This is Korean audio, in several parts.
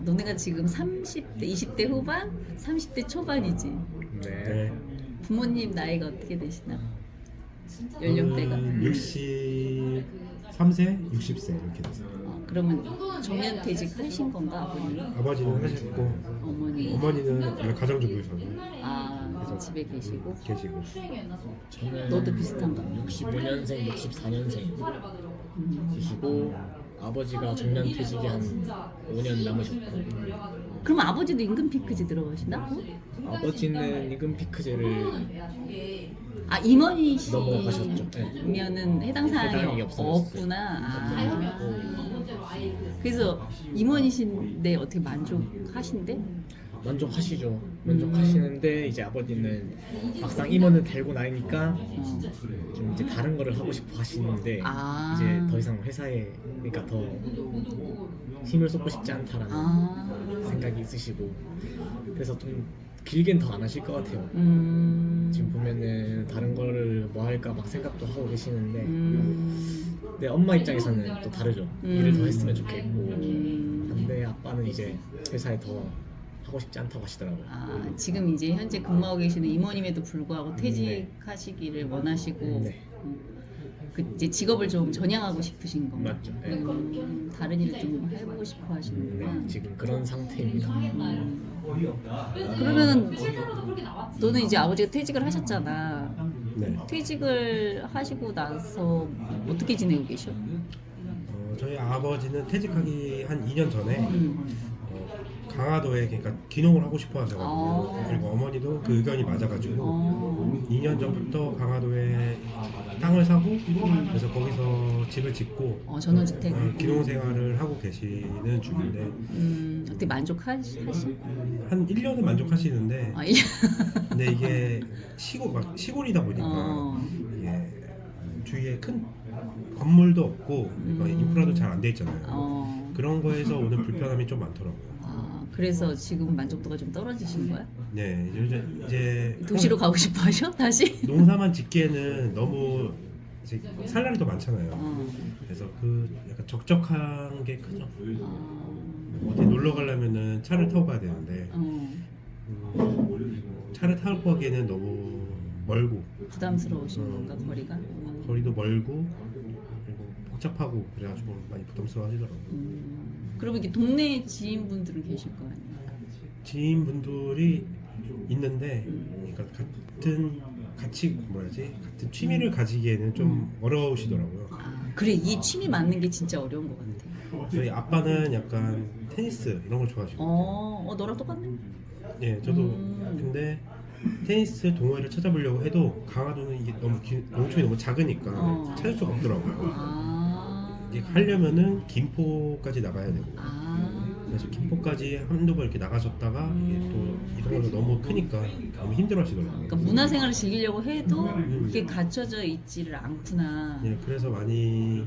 너네가 지금 30대, 20대 후반, 30대 초반이지. 네. 부모님 나이가 어떻게 되시나? 연령대가. 63세, 60세 이렇게 됐어요. 그러면 정년퇴직 하신 건가 아버님? 아버지는 하셨고 어머니는 원래 가정주부셔서 아 집에 계시고. 계시고. 저는 너도 비슷한가? 65년생, 64년생이시고 아버지가 정년퇴직이 한 5년 남으셨고 그럼 아버지도 임금 피크제 들어가시나? 아버지는 임금 피크제를 아 임원이시면은 넘어가셨죠. 네. 해당 사항이 해당이 없어졌어요. 없구나. 아. 그래서 임원이신데 어떻게 만족하신대? 만족하시죠. 만족하시는데 이제 아버지는 막상 임원을 달고 나니까 좀 이제 다른 거를 하고 싶어 하시는데 아. 이제 더 이상 회사에 그러니까 더 힘을 쏟고 싶지 않다라는 생각이 있으시고 그래서 좀 길게는 더 안 하실 것 같아요. 지금 보면은 다른 거를 뭐 할까 막 생각도 하고 계시는데 근데 엄마 입장에서는 또 다르죠. 일을 더 했으면 좋겠고 근데 아빠는 이제 회사에 더 하고 싶지 않다고 하시더라고요. 아, 지금 이제 현재 근무하고 계시는 임원임에도 불구하고 퇴직하시기를 원하시고 네. 그 이제 직업을 좀 전향하고 싶으신 건가? 맞죠. 네. 다른 일을 좀 해보고 싶어 하시는구나. 네, 지금 그런 상태입니다. 그러면 너는 이제 아버지가 퇴직을 하셨잖아. 네. 퇴직을 하시고 나서 어떻게 지내고 계셔? 저희 아버지는 퇴직하기 한 2년 전에 강화도에 그러니까 귀농을 하고 싶어 하셔가지고 그리고 어머니도 그 의견이 맞아가지고 2년 전부터 강화도에 땅을 사고 그래서 거기서 집을 짓고 전원주택. 귀농 생활을 하고 계시는 중인데 어떻게 만족하시? 한 1년은 만족하시는데 아, 근데 이게 시골이다 보니까 어. 이게 주위에 큰 건물도 없고 인프라도 잘 안 돼 있잖아요. 그런 거에서 오는 불편함이 좀 많더라고요. 그래서 지금 만족도가 좀 떨어지신 거야? 네, 이제 도시로 가고 싶어 하셔? 다시? 농사만 짓기에는 너무 이제 살 날이 더 많잖아요. 그래서 그 약간 적적한 게 크죠. 어디 놀러 가려면은 차를 타고 가야 되는데 차를 타고 가기에는 너무 멀고 부담스러우신 건가 거리가? 거리도 멀고 그리고 복잡하고 그래가지고 많이 부담스러워하시더라고요. 그러면 이렇게 동네 지인분들은 계실 거 아니에요? 지인분들이 있는데 그러니까 같이 같은 취미를 가지기에는 좀 어려우시더라고요. 그래 이 취미 맞는 게 진짜 어려운 것 같아. 저희 아빠는 약간 테니스 이런 걸 좋아하시고 너랑 똑같네? 예, 저도 근데 테니스 동호회를 찾아보려고 해도 강화도는 이게 너무 농촌이 너무 작으니까 찾을 수가 없더라고요. 이게 하려면은 김포까지 나가야 되고 그래서 김포까지 한두 번 이렇게 나가셨다가 이게 또 이동하기가 너무 크니까 너무 힘들어하시더라고요. 그러니까 문화생활을 즐기려고 해도 그게 갖춰져 있지를 않구나. 예, 그래서 많이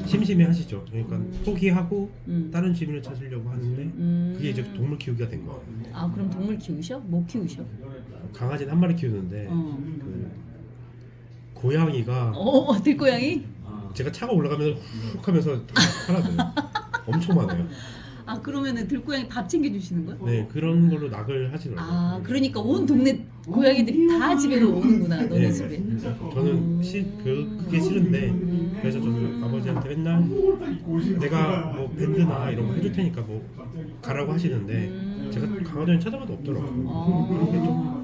심심해하시죠. 그러니까 포기하고 다른 취미를 찾으려고 하는데 그게 이제 동물 키우기가 된 거예요. 아 그럼 동물 키우셔? 뭐 키우셔? 강아지는 한 마리 키우는데 그 고양이가 들고양이? 제가 차가 올라가면 훅 하면서 다 사라져요. 엄청 많아요. 아 그러면은 들고양이 밥 챙겨주시는 거야? 네, 그런 걸로 낙을 하시더라고요. 그러니까 온 동네 고양이들이 다 집에 오는구나 너네 네, 집에. 저는 그게 싫은데 그래서 저는 아버지한테 맨날 내가 뭐 밴드나 이런 거 해줄 테니까 뭐 가라고 하시는데 제가 강화도에 찾아봐도 없더라고요. 그런 게 좀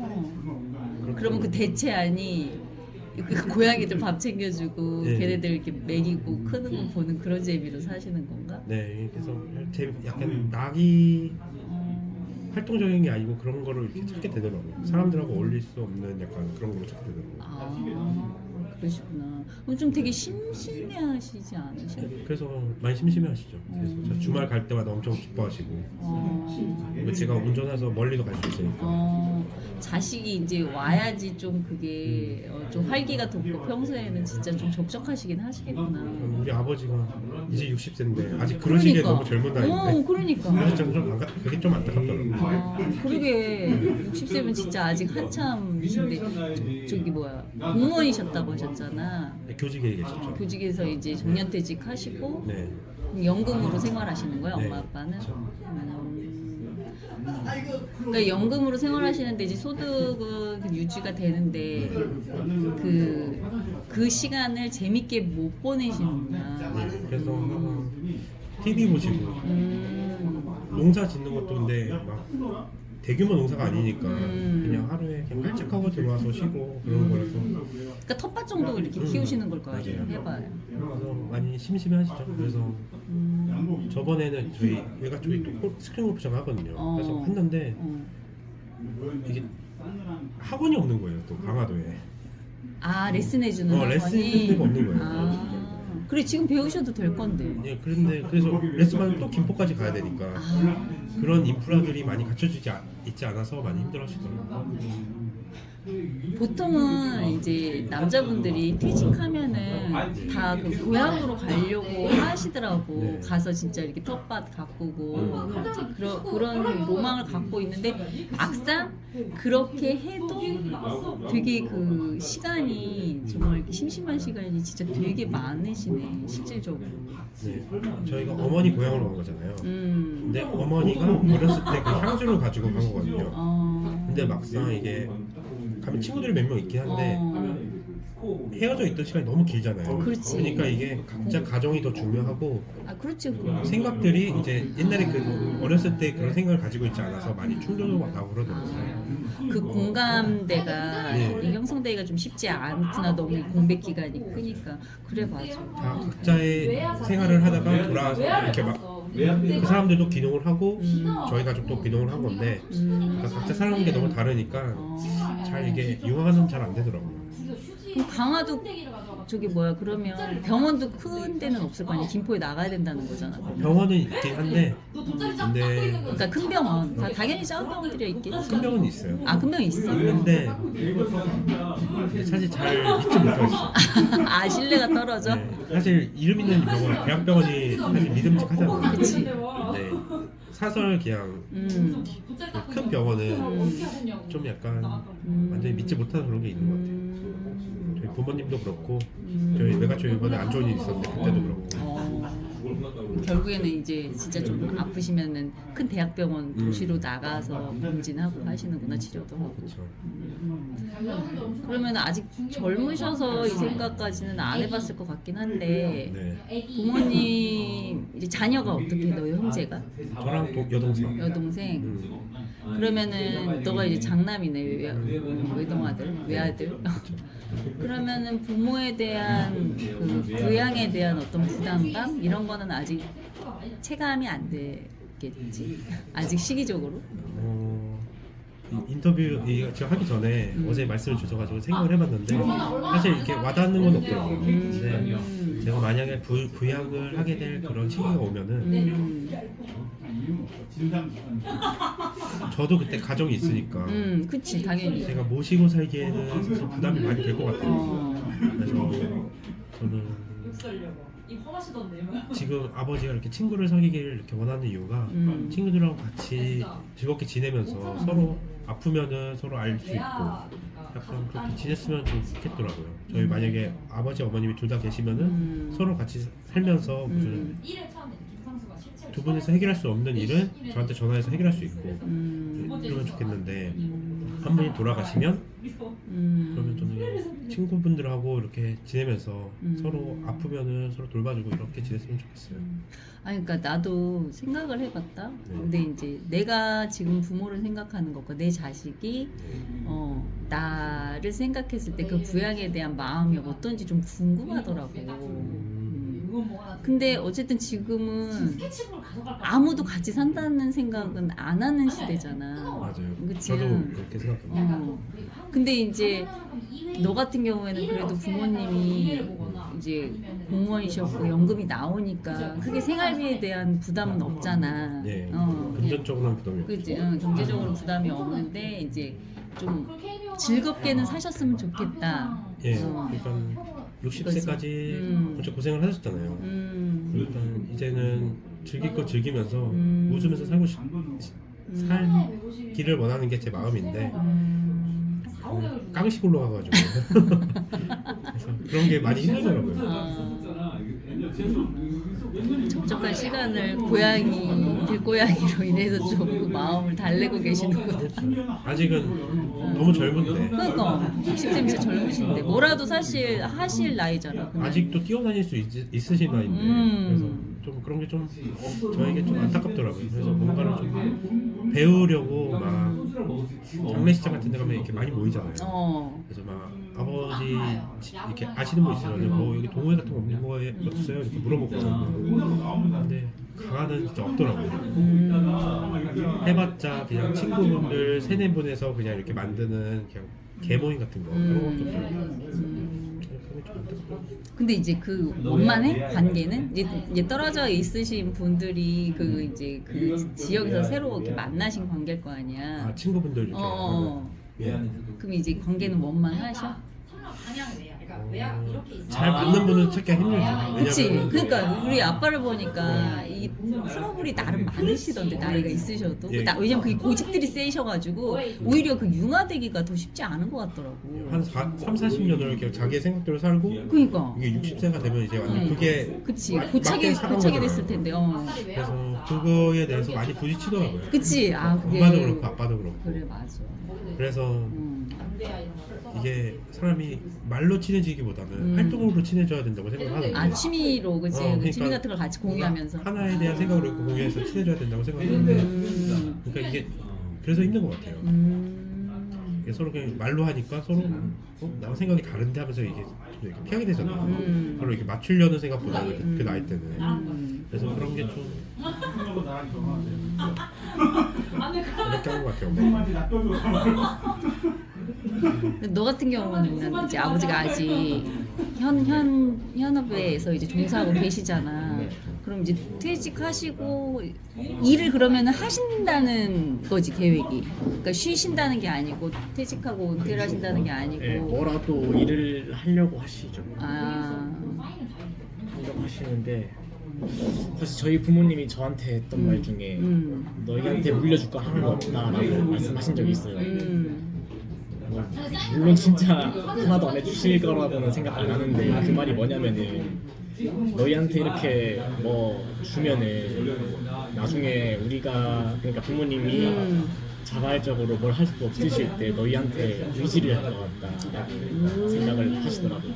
그러면 그 대체안이 그 고양이들 밥 챙겨주고 네. 걔네들 이렇게 먹이고 크는 거 보는 그런 재미로 사시는 건가? 네, 그래서 약간 낙이 활동적인 게 아니고 그런 거를 이렇게 찾게 되더라고요. 사람들하고 어울릴 수 없는 약간 그런 걸로 찾게 되더라고요. 그러시구나. 그럼 좀 되게 심심해하시지 않으셔? 그래서 많이 심심해하시죠. 그래서 저 주말 갈 때마다 엄청 기뻐하시고 제가 운전해서 멀리도 갈 수 있으니까. 자식이 이제 와야지 좀 그게 좀 활기가 돋고 평소에는 진짜 좀 적적하시긴 하시겠구나. 우리 아버지가 이제 60세인데 아직 그러시기에 너무 젊은 나이인데 그러니까. 그래서 그게 좀 안타깝더라고요. 그러게 60세면 진짜 아직 한참이신데 저기 뭐야 공무원이셨다고 하셨잖아. 교직에 계셨죠. 교직에서 이제 정년퇴직 하시고 네. 연금으로 생활하시는 거예요, 네, 엄마 아빠는? 그렇죠. 그러니까 연금으로 생활하시는데 이제 소득은 유지가 되는데 그 시간을 재밌게 못 보내시는구나. 네, 그래서 TV 보시고 농사 짓는 것도 근데 막 대규모 농사가 아니니까 그냥 하루에 그냥 활짝하고 들어와서 쉬고 그런 거라서 그러니까 텃밭 정도 이렇게 키우시는 걸 거예요. 맞아요. 해봐요. 그래서 많이 심심해하시죠. 그래서 저번에는 저희 외가 쪽에 또 스크린 골프장 하거든요. 그래서 했는데 이게 학원이 없는 거예요. 또 강화도에. 아 레슨 해주는 학원이? 레슨 데가 없는 거예요. 아 그래 지금 배우셔도 될 건데. 예, 그런데 그래서 레슨만 또 김포까지 가야 되니까 그런 인프라들이 많이 갖춰지지 있지 않아서 많이 힘들어하시더라고요. 보통은 이제 남자분들이 퇴직하면은 다 그 고향으로 가려고 하시더라고. 네. 가서 진짜 이렇게 텃밭 가꾸고 이제 그런 로망을 갖고 있는데 막상 그렇게 해도 되게 그 시간이 정말 이렇게 심심한 시간이 진짜 되게 많으시네 실질적으로. 네, 저희가 어머니 고향으로 간 거잖아요. 음. 근데 어머니가 어렸을 때 그 향수를 가지고 간 거거든요. 어. 근데 막상 이게 가면 친구들이 몇 명 있긴 한데 헤어져 있던 시간이 너무 길잖아요. 그렇지. 그러니까 이게 각자 가정이 더 중요하고 아 그렇지. 생각들이 이제 옛날에 그 어렸을 때 그런 생각을 가지고 있지 않아서 많이 충돌도 나고 그러더라고요. 그 공감대가 네. 이 형성되기가 좀 쉽지 않구나. 너무 공백 기간이 크니까. 그래 맞아. 다 각자의 생활을 하다가 돌아와서 이렇게 막 그 사람들도 귀농을 하고 저희 가족도 귀농을 한 건데 그러니까 각자 살아온 게 너무 다르니까 잘 이게 융화는 잘 안 되더라고요. 그럼 강화도 저기 뭐야 그러면 병원도 큰 데는 없을 거 아니야. 김포에 나가야 된다는 거잖아. 병원은 있긴 한데 근데 그러니까 큰 병원. 당연히 작은 병원들이 있겠지. 큰 병원이 있어요. 아 큰 병 있어. 있는데 사실 잘 믿지 못하겠어요. 아 신뢰가 떨어져. 네, 사실 이름 있는 병원, 대학병원이 사실 믿음직하잖아요. 그치. 네, 사설 그냥 큰 병원은 좀 약간 완전히 믿지 못하는 그런 게 있는 것 같아요. 저희 부모님도 그렇고 저희 외가족 이번에 안 좋은 일 있었는데 그때도 그렇고. 결국에는 이제 진짜 좀 아프시면은 큰 대학병원 도시로 나가서 검진하고 하시는구나. 치료도 하고. 그렇죠. 그러면 아직 젊으셔서 이 생각까지는 안 해봤을 것 같긴 한데 네, 부모님 이제 자녀가 어떻게 너희 형제가 저랑 여동생. 여동생 그러면은 너가 이제 장남이네 외동아들 외아들 그러면은 부모에 대한 그 부양에 대한 어떤 부담감 이런 거는 아직 체감이 안 되겠지 아직 시기적으로. 이 인터뷰 제가 하기 전에 어제 말씀을 주셔가지고 생각을 해봤는데 사실 이렇게 와닿는 건 없더라고요. 근데 제가 만약에 부양을 하게 될 그런 시기가 오면은 저도 그때 가정이 있으니까 그치 당연히. 제가 모시고 살기에는 사실 부담이 많이 될 것 같아요. 그래서 저는 지금 아버지가 이렇게 친구를 사귀기를 이렇게 원하는 이유가 친구들하고 같이 즐겁게 지내면서 서로 아프면은 서로 알 수 있고 약간 그렇게 지냈으면 좀 좋겠더라고요. 저희 만약에 아버지 어머님이 둘 다 계시면은 서로 같이 살면서 무슨 두 분이서 해결할 수 없는 일은 저한테 전화해서 해결할 수 있고 이러면 좋겠는데 한 분이 돌아가시면 그러면 저는 친구분들하고 이렇게 지내면서 서로 아프면은 서로 돌봐주고 이렇게 지냈으면 좋겠어요. 아니 그러니까 나도 생각을 해봤다. 근데 이제 내가 지금 부모를 생각하는 것과 내 자식이 나를 생각했을 때 그 부양에 대한 마음이 어떤지 좀 궁금하더라고. 근데 어쨌든 지금은 아무도 같이 산다는 생각은 안 하는 시대잖아. 맞아요. 그치? 저도 그렇게 생각합니다. 근데 이제 너 같은 경우에는 그래도 부모님이 이제 공무원이셨고 연금이 나오니까 크게 생활비에 대한 부담은 없잖아. 네, 금전적으로는 부담이 없죠. 그치? 경제적으로 부담이 없는데 이제 좀 즐겁게는 사셨으면 좋겠다. 예, 그러니까 60세까지 진짜 고생을 하셨잖아요. 그러니까 이제는 즐길 거 즐기면서 웃으면서 살기를 원하는 게 제 마음인데 깡식 올라가가지고 그래서 그런 게 많이 힘들더라고요. 적적한 시간을 고양이 길고양이로 인해서 좀 그 마음을 달래고 계시는구나. 아직은 너무 젊은데 그러니까 60세면 진짜 젊으신데 뭐라도 사실 하실 나이잖아. 근데. 아직도 뛰어다닐 수 있으신 나이인데 그래서 좀 그런 게 좀 저에게 좀 안타깝더라고요. 그래서 뭔가를 좀 배우려고 막 장례식장 같은 데 가면 이렇게 많이 모이잖아요. 그래서 막 아버지 이렇게 아시는 분 있으면 뭐 여기 동호회 같은 거 없는 거 없어요? 이렇게 물어보거든요. 근데 강화는 진짜 없더라고요. 해봤자 그냥 친구분들 3-4분에서 그냥 이렇게 만드는 그냥 개모임 같은 거 그런 것도 없더라고요. 근데 이제 그 원만의 관계는 이제 떨어져 있으신 분들이 그 이제 그 지역에서 새로 이렇게 만나신 관계일 거 아니야. 아 친구분들 이렇게 예. 그럼 이제 관계는 원만하셔? 잘 맞는 분은 찾기가 힘들죠. 그치. 왜냐면 그러니까 우리 아빠를 보니까 이 트러블이 나름 많으시던데 나이가 있으셔도. 예. 왜냐면 그게 고집들이 세셔가지고 오히려 그 융화되기가 더 쉽지 않은 것 같더라고. 한 3-40년을 이렇게 자기의 생각대로 살고 그러니까. 이게 60세가 되면 이제 완전 그게 그치. 맞게 고착이 사는 됐을 거잖아요. 텐데. 그래서 그거에 대해서 많이 부딪히더라고요. 그치. 아 그게. 엄마도 그렇고 아빠도 그렇고. 그래 맞아. 그래서 이게 사람이 말로 친해지기보다는 활동으로 친해져야 된다고 생각하거든요. 아 취미로 그치. 그러니까 취미 같은 걸 같이 공유하면서. 하나에 대한 생각으로 있고 공유해서 친해져야 된다고 생각하거든요. 그러니까 이게 그래서 힘든 것 같아요. 이게 서로 그냥 말로 하니까 서로 나랑 생각이 다른데 하면서 이게 좀 이렇게 피하게 되잖아요. 바로 이렇게 맞추려는 생각보다 그 나이 때는. 그래서 그런 게 좀 어렵게 하는 것 같아요. 너 같은 경우는 이제 아버지가 아직 현업에서 이제 종사하고 계시잖아. 그럼 이제 퇴직하시고 일을 그러면 하신다는 거지 계획이. 그러니까 쉬신다는 게 아니고 퇴직하고 은퇴를 하신다는 게 아니고. 네, 뭐라도 일을 하려고 하시죠. 하려고 하시는데 사실 저희 부모님이 저한테 했던 말 중에 너희한테 물려줄 거 하나도 없다라고 말씀하신 적이 있어요. 물론 진짜 하나도 안 해주실 거라고는 생각 안 하는데 그 말이 뭐냐면은 너희한테 이렇게 뭐 주면은 나중에 우리가 그러니까 부모님이 자발적으로 뭘 할 수 없으실 때 너희한테 의지를 할 것 같다라고 생각을 하시더라고요.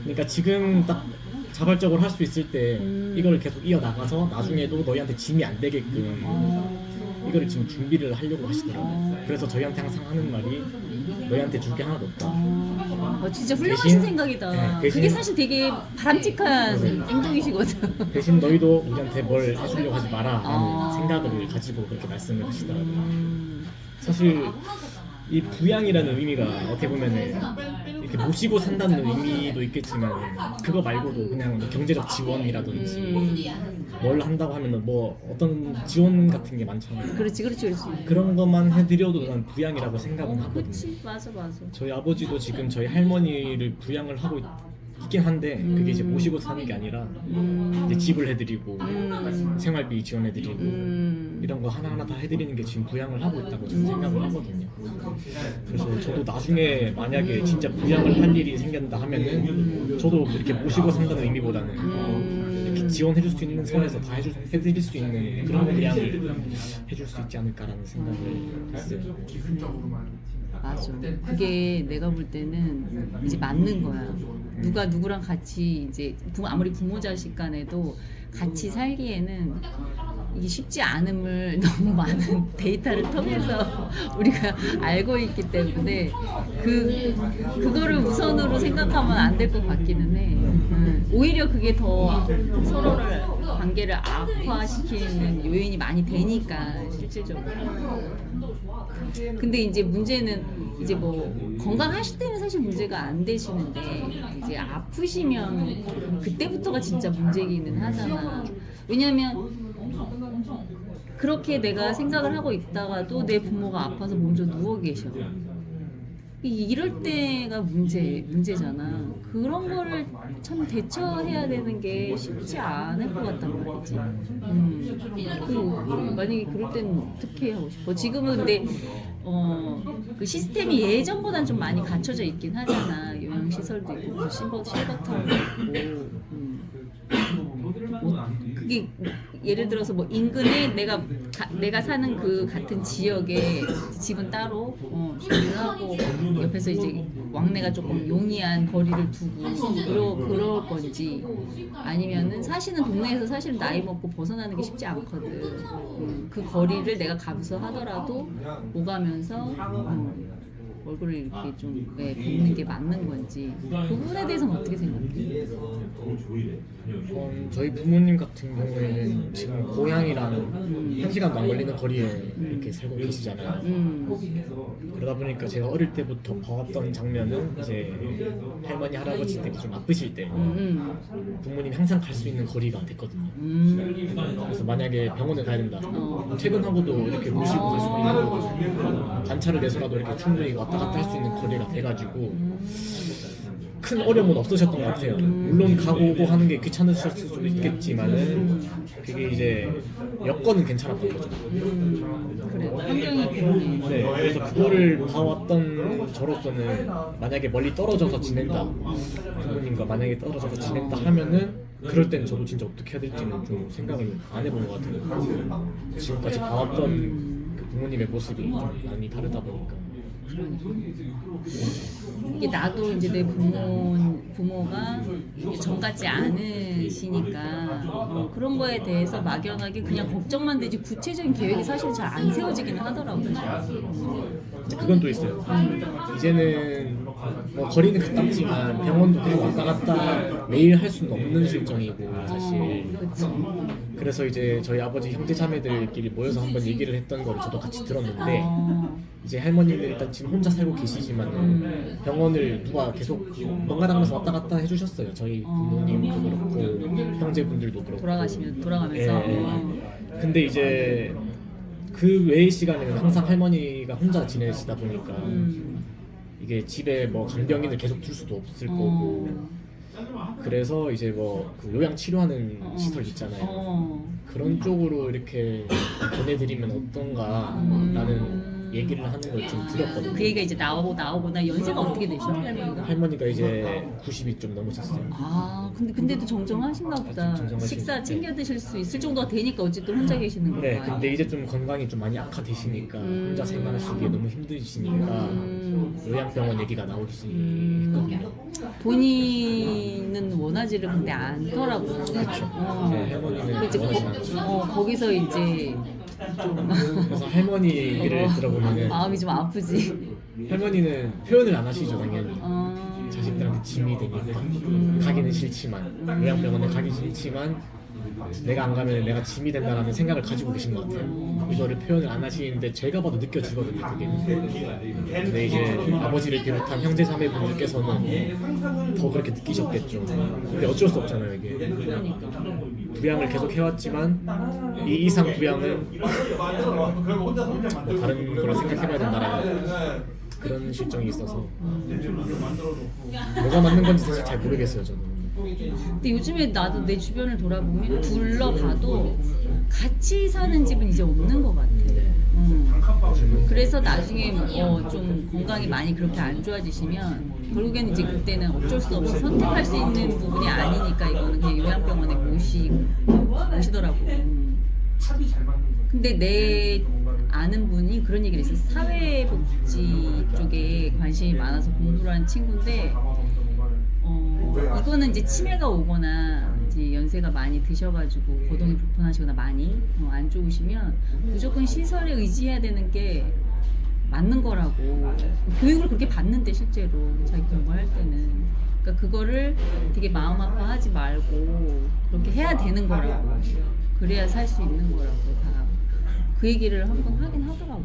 그러니까 지금 딱 자발적으로 할 수 있을 때 이걸 계속 이어나가서 나중에도 너희한테 짐이 안 되게끔 이거를 지금 준비를 하려고 하시더라고요. 그래서 저희한테 항상 하는 말이 너희한테 줄 게 하나도 없다. 진짜 훌륭하신 대신- 생각이다. 네, 대신- 그게 사실 되게 바람직한 행동이시거든. 대신 너희도 우리한테 뭘 해주려고 하지 마라 라는 생각을 가지고 그렇게 말씀을 하시더라고요. 사실 이 부양이라는 의미가 어떻게 보면은 이렇게 모시고 산다는 의미도 있겠지만 그거 말고도 그냥 뭐 경제적 지원이라든지 뭘 한다고 하면은 뭐 어떤 지원 같은 게 많잖아요. 그렇지. 그런 것만 해드려도 난 부양이라고 생각은 하거든요. 그렇지, 맞아. 저희 아버지도 지금 저희 할머니를 부양을 하고 있긴 한데 그게 이제 모시고 사는 게 아니라 이제 집을 해드리고 생활비 지원해드리고 이런 거 하나하나 다 해드리는 게 지금 부양을 하고 있다고 저는 생각을 하거든요. 그래서 저도 나중에 만약에 진짜 부양을 할 일이 생긴다 하면은 저도 이렇게 모시고 산다는 의미보다는 이렇게 지원해줄 수 있는 선에서 다 해드릴 수 있는 그런 부양을 해줄 수 있지 않을까라는 생각을 했어요. 맞아. 그게 내가 볼 때는 이제 맞는 거야. 누가 누구랑 같이 이제 아무리 부모 자식 간에도 같이 살기에는 이게 쉽지 않음을 너무 많은 데이터를 통해서 우리가 알고 있기 때문에 그거를 우선으로 생각하면 안 될 것 같기는 해. 오히려 그게 더 서로를 관계를 악화시키는 요인이 많이 되니까 실질적으로. 근데 이제 문제는 이제 뭐 건강하실 때는 사실 문제가 안 되시는데 이제 아프시면 그때부터가 진짜 문제기는 하잖아. 왜냐면 그렇게 내가 생각을 하고 있다가도 내 부모가 아파서 먼저 누워 계셔. 이럴 때가 문제잖아. 그런 거를 참 대처해야 되는 게 쉽지 않을 것 같단 말이지. 만약에 그럴 때는 어떻게 하고 싶어? 지금은 근데 그 시스템이 예전보다는 좀 많이 갖춰져 있긴 하잖아. 요양시설도 있고 실버타운도 있고 그게 예를 들어서 뭐 인근에 내가 사는 그 같은 지역에 집은 따로 준비를 하고 옆에서 이제 왕래가 조금 용이한 거리를 두고 그럴 건지 아니면은 사시는 동네에서 사실 나이 먹고 벗어나는 게 쉽지 않거든. 그 거리를 내가 감수하더라도 오가면서 얼굴을 이렇게 좀 볶는 게 맞는 건지 그 부분에 대해서는 어떻게 생각해? 저희 부모님 같은 경우에는 지금 고향이랑 1시간도 안 걸리는 거리에 이렇게 살고 계시잖아요. 그러다 보니까 제가 어릴 때부터 봐왔던 장면은 이제 할머니 할아버지 댁이 좀 아프실 때 부모님이 항상 갈 수 있는 거리가 됐거든요. 그래서 만약에 병원에 가야 된다 퇴근하고도 이렇게 모시고 갈 수 있는 반차를 내서라도 이렇게 충분히 왔다 갔다 할 수 있는 거리가 돼가지고 큰 어려움은 없으셨던 것 같아요. 물론 가고 오고 하는 게 귀찮으셨을 수도 있겠지만은 그게 이제 여건은 괜찮았던 거죠. 그래 환경이 그러네. 네, 그래서 그거를 봐왔던 저로서는 만약에 멀리 떨어져서 지낸다, 부모님과 만약에 떨어져서 지낸다 하면은 그럴 땐 저도 진짜 어떻게 해야 될지는 좀 생각을 안 해본 것 같아요. 지금까지 봐왔던 그 부모님의 모습이 좀 많이 다르다 보니까. 이게 나도 이제 내 부모가 정 같지 않으시니까 그런 거에 대해서 막연하게 그냥 걱정만 되지 구체적인 계획이 사실 잘 안 세워지기는 하더라고요. 이제 그건 또 있어요. 이제는 뭐 거리는 가깝지만 병원도 그냥 왔다 갔다 매일 할 수는 없는 실정이고 사실. 그치. 그래서 이제 저희 아버지 형제 자매들끼리 모여서 한번 얘기를 했던 걸 저도 같이 들었는데 이제 할머니는 일단 지금 혼자 살고 계시지만 병원을 누가 계속 번갈아 가면서 왔다 갔다 해주셨어요. 저희 부모님도 그렇고 형제분들도 그렇고 돌아가면서 근데 이제 그 외의 시간에는 항상 할머니가 혼자 지내시다 보니까 이게 집에 뭐 간병인을 계속 둘 수도 없을 거고 그래서 이제 뭐그 요양 치료하는 시설 있잖아요. 그런 쪽으로 이렇게 보내드리면 어떤가라는 얘기를 하는 걸 좀 드렸거든요. 그 얘기가 이제 나오고나 연세가 어떻게 되셔 할머니가? 할머니가 이제 90이 좀 넘으셨어요. 아 근데도 정정하신가 보다. 정정하시고. 식사 챙겨 드실 수 있을 정도가 되니까 어쨌든 혼자 계시는 거예요. 네, 근데 이제 좀 건강이 좀 많이 악화되시니까 혼자 생활하시기에 너무 힘드시니까 요양병원 얘기가 나오기 했거든요. 본인은 원하지를 근데 않더라고요. 그렇죠. 할머니는 이제 원하지 않죠. 거기서 이제 좀 그래서 할머니 얘기를 들어보면은 마음이 좀 아프지. 할머니는 표현을 안 하시죠 당연히. 어, 자식들한테 짐이 되니까 가기는 싫지만 요양병원에 가기 싫지만 내가 안 가면 내가 짐이 된다라는 생각을 가지고 계신 것 같아요. 이거를 표현을 안 하시는데 제가 봐도 느껴지거든요 그게. 근데 이제 아버지를 비롯한 형제 자매분들께서는 더 그렇게 느끼셨겠죠. 근데 어쩔 수 없잖아요 이게. 부양을 계속 해왔지만 이 이상 부양은 뭐 다른 거라 생각해봐야 된다라는 그런 실정이 있어서 뭐가 맞는 건지 사실 잘 모르겠어요 저는. 근데 요즘에 나도 내 주변을 돌아보면 둘러봐도 같이 사는 집은 이제 없는 것 같아. 그래서 나중에 좀 건강이 많이 그렇게 안 좋아지시면 결국에는 이제 그때는 어쩔 수 없이 선택할 수 있는 부분이 아니니까 이거는 그냥 요양병원에 모시더라고. 근데 내 아는 분이 그런 얘기를 했어요. 사회복지 쪽에 관심이 많아서 공부를 한 친구인데 이거는 이제 치매가 오거나 이제 연세가 많이 드셔가지고 거동이 불편하시거나 많이 안 좋으시면 무조건 시설에 의지해야 되는 게 맞는 거라고. 교육을 그렇게 받는데 실제로 자기 공부할 때는. 그러니까 그거를 되게 마음 아파하지 말고 그렇게 해야 되는 거라고. 그래야 살 수 있는 거라고 다. 그 얘기를 한번 하긴 하더라고.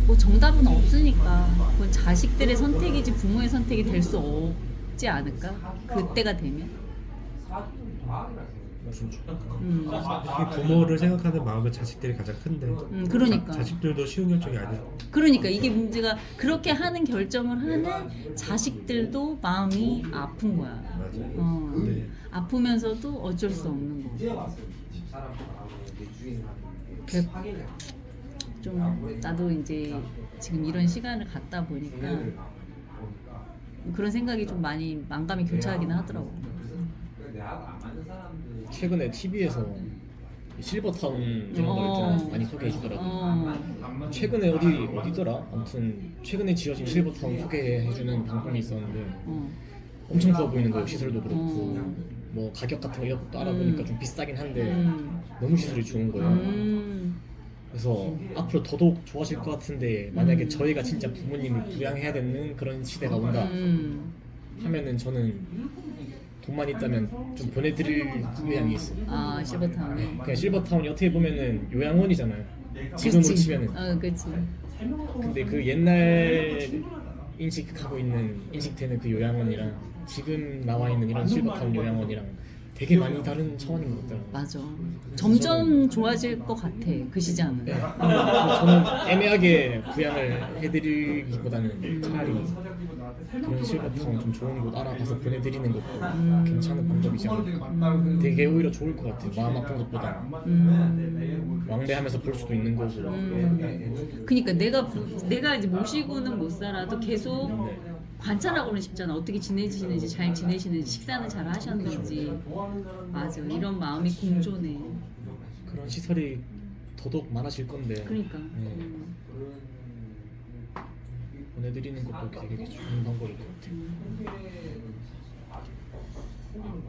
뭐 정답은 없으니까 그건 자식들의 선택이지 부모의 선택이 될 수 없지 않을까? 그때가 되면. 특히 부모를 생각하는 마음은 자식들이 가장 큰데 그러니까. 자식들도 쉬운 결정이 아니에요. 그러니까 이게 문제가 그렇게 하는 결정을 하는 자식들도 마음이 아픈 거야. 맞아요. 네. 아프면서도 어쩔 수 없는 거. 좀 나도 이제 지금 이런 시간을 갖다 보니까 그런 생각이 좀 많이 만감이 교차하기는 하더라고. 최근에 TV에서 실버타운 이런 거를 좀 많이 소개해 주더라고요. 최근에 어디더라? 아무튼 최근에 지어진 실버타운 소개해 주는 방송이 있었는데 엄청 좋아 보이는 거예요. 시설도 그렇고 뭐 가격 같은 거 이런 것도 알아보니까 좀 비싸긴 한데 너무 시설이 좋은 거예요. 그래서 앞으로 더더욱 좋아질 것 같은데 만약에 저희가 진짜 부모님을 부양해야 되는 그런 시대가 온다 하면은 저는 돈만 있다면 좀 보내드릴 의향이 있어요. 아 실버타운에. 그냥 실버타운이 어떻게 보면은 요양원이잖아요. 지금으로 치면은. 그렇지. 근데 그 옛날 인식하고 있는 인식되는 그 요양원이랑 지금 나와 있는 이런 실버타운 요양원이랑 되게 많이 다른 차원인 것 같더라고요. 맞아. 점점 좋아질 것 같아 그 시장은. 네. 저는 애매하게 부양을 해드리기보다는 차라리 그런 실버타운 좀 좋은 곳 알아봐서 보내드리는 것도 괜찮은 방법이지 않을까. 되게 오히려 좋을 것 같아요. 마음 아픈 것보다 왕래하면서 볼 수도 있는 거고. 그러니까 내가 이제 모시고는 못 살아도 계속 관찰하고는 싶잖아. 어떻게 지내시는지, 잘 지내시는지, 식사는 잘 하셨는지. 맞아. 이런 마음이 공존해. 그런 시설이 더더욱 많아질 건데. 그러니까. 보내드리는 것도 되게 좋은 방법일 것 같아요.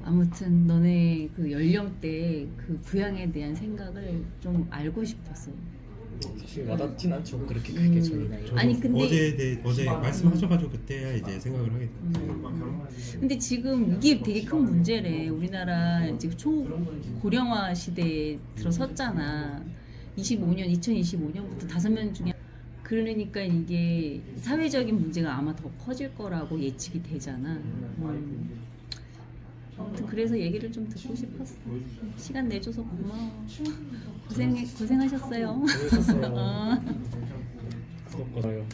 아무튼 너네 그 연령대 그 부양에 대한 생각을 좀 알고 싶었어. 사실 와닿진 않죠. 그렇게 크게 저희 나이. 저도 아니, 근데 어제 말씀하셔가지고 그때야 이제 생각을 하게 됐어요. 근데 지금 이게 되게 큰 문제래. 우리나라 지금 초고령화 시대에 들어섰잖아. 2025년부터 5명 중에. 그러니까 이게 사회적인 문제가 아마 더 커질 거라고 예측이 되잖아. 아무튼 그래서 얘기를 좀 듣고 싶었어. 시간 내줘서 고마워. 고생하셨어요. 재밌었어요. 구독, 좋아요.